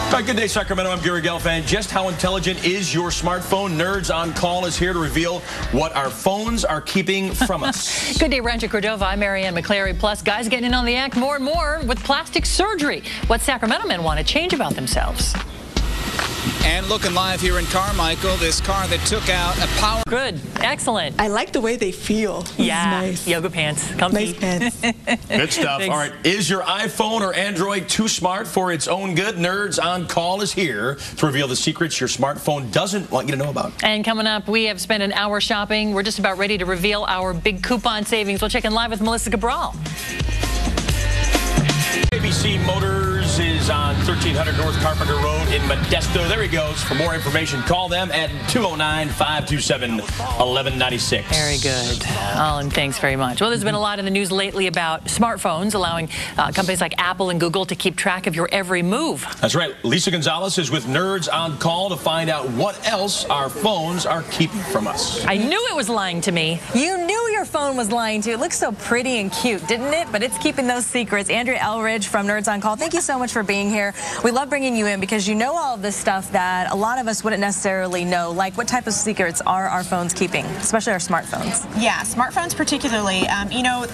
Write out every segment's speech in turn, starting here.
All right, good day, Sacramento. I'm Gary Gelfand. Just how intelligent is your smartphone? Nerds on Call is here to reveal what our phones are keeping from us. Good day, Rancho Cordova. I'm Marianne McClary. Plus, guys getting in on the act more and more with plastic surgery. What Sacramento men want to change about themselves. And looking live here in Carmichael, this car that took out a power... Good. Excellent. I like the way they feel. Yeah. Nice. Yoga pants. Comfy. Nice pants. Good stuff. All right. Is your iPhone or Android too smart for its own good? Nerds on Call is here to reveal the secrets your smartphone doesn't want you to know about. And coming up, we have spent an hour shopping. We're just about ready to reveal our big coupon savings. We'll check in live with Melissa Cabral. ABC Motors is on 1300 North Carpenter Road in Modesto. There he goes. For more information, call them at 209-527-1196. Very good. Alan, thanks very much. Well, there's been a lot in the news lately about smartphones, allowing companies like Apple and Google to keep track of your every move. That's right. Lisa Gonzalez is with Nerds on Call to find out what else our phones are keeping from us. I knew it was lying to me. You knew your phone was lying to you. It looks so pretty and cute, didn't it? But it's keeping those secrets. Andrea Elridge from Nerds on Call, thank you so much for being here. We love bringing you in because you know all of this stuff that a lot of us wouldn't necessarily know. Like, what type of secrets are our phones keeping, especially our smartphones? Yeah, smartphones particularly. You know,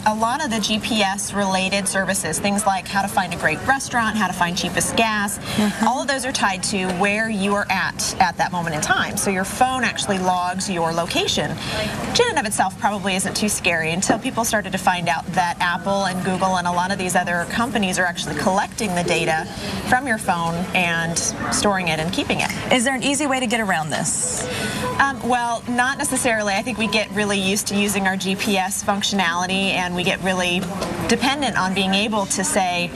a lot of the GPS-related services, things like how to find a great restaurant, how to find cheapest gas, all of those are tied to where you are at that moment in time. So your phone actually logs your location, which in and of itself probably isn't too scary until people started to find out that Apple and Google and a lot of these other companies are actually collecting the data from your phone and storing it and keeping it. Is there an easy way to get around this? Well, not necessarily. I think we get really used to using our GPS functionality, and we get really dependent on being able to say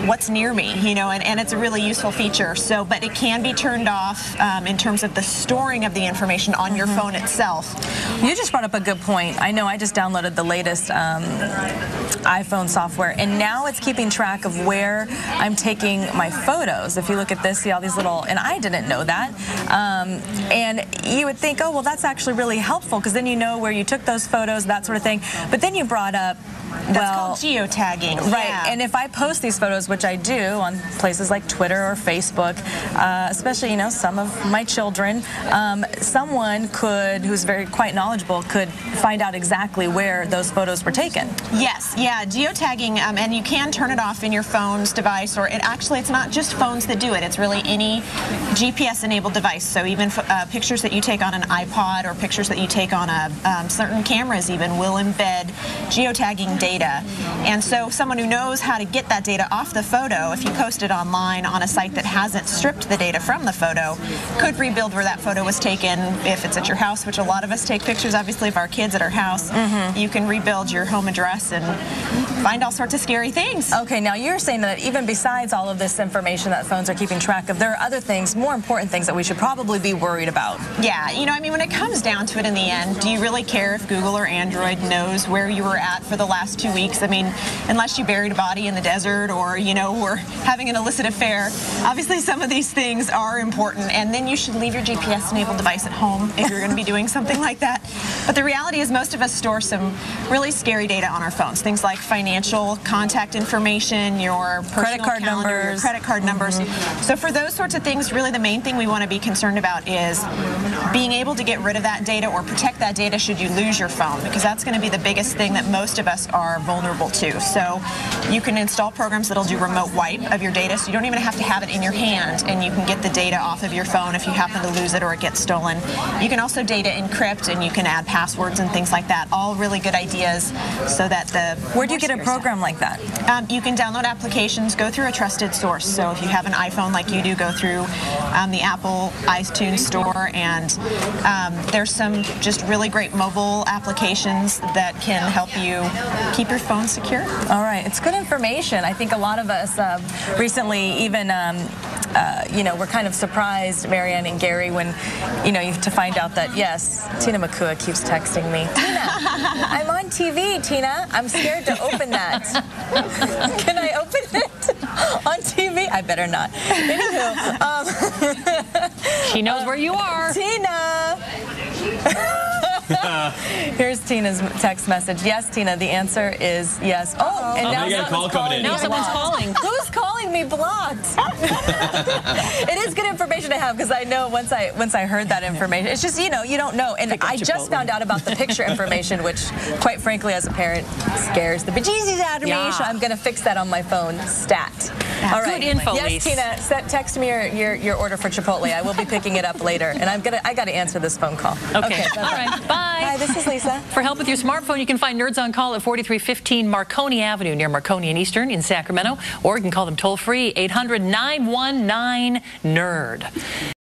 what's near me, you know, and it's a really useful feature. So, but it can be turned off in terms of the storing of the information on your phone itself. You just brought up a good point. I know I just downloaded the latest iPhone software, and now it's keeping track of where I'm taking my photos. If you look at this, see all these little, and I didn't know that. And you would think, oh, well, that's actually really helpful because then you know where you took those photos, that sort of thing. But then you brought up, that's called geotagging. Right, yeah. And if I post these photos, which I do on places like Twitter or Facebook, especially, you know, some of my children, someone could, who's quite knowledgeable, could find out exactly where those photos were taken. Yes, yeah, geotagging, and you can turn it off in your phone's device, or it's not just phones that do it, it's really any GPS-enabled device. So even pictures that you take on an iPod or pictures that you take on certain cameras even will embed geotagging data. And so someone who knows how to get that data off the photo, if you post it online on a site that hasn't stripped the data from the photo, could rebuild where that photo was taken. If it's at your house, which a lot of us take pictures, obviously, of our kids at our house, you can rebuild your home address and find all sorts of scary things. Okay, now you're saying that even besides all of this information that phones are keeping track of, there are other things, more important things that we should probably be worried about. Yeah, you know, I mean, when it comes down to it in the end, do you really care if Google or Android knows where you were at for the last 2 weeks? I mean, unless you buried a body in the desert or, you know, were having an illicit affair, obviously some of these things are important, and then you should leave your GPS-enabled device at home if you're going to be doing something like that. But the reality is most of us store some really scary data on our phones, things like financial contact information, your personal calendar, your credit card numbers. So for those sorts of things, really the main thing we want to be concerned about is being able to get rid of that data or protect that data should you lose your phone, because that's going to be the biggest thing that most of us are vulnerable to. So you can install programs that'll do remote wipe of your data, so you don't even have to have it in your hand, and you can get the data off of your phone if you happen to lose it or it gets stolen. You can also data encrypt, and you can add passwords and things like that. All really good ideas so that Where do you get a program like that? You can download applications, go through a trusted source. So if you have an iPhone like you do, go through the Apple iTunes store, and there's some just really great mobile applications that can help you keep your phone secure. All right, it's good information. I think a lot of us recently even you know, we're kind of surprised, Marianne and Gary, when, you know, to find out that, yes, Tina Makua keeps texting me. Tina, I'm on TV, Tina. I'm scared to open that. Can I open it on TV? I better not. Anywho. She knows where you are. Tina! Here's Tina's text message. Yes, Tina, the answer is yes. Oh, and now you got a call coming in. Now someone's calling. Who's calling? calling me blocked. It is good information to have because I know once I heard that information, it's just, you know, you don't know. And I just found out about the picture information, which, quite frankly, as a parent, scares the bejesus out of me. So I'm going to fix that on my phone. Stat. All right. Good info, yes, Tina. Text me your order for Chipotle. I will be picking it up later, and I got to answer this phone call. Okay. All right. Bye. Hi, this is Lisa. For help with your smartphone, you can find Nerds on Call at 4315 Marconi Avenue near Marconi and Eastern in Sacramento, or you can call them toll free 800-919-NERD.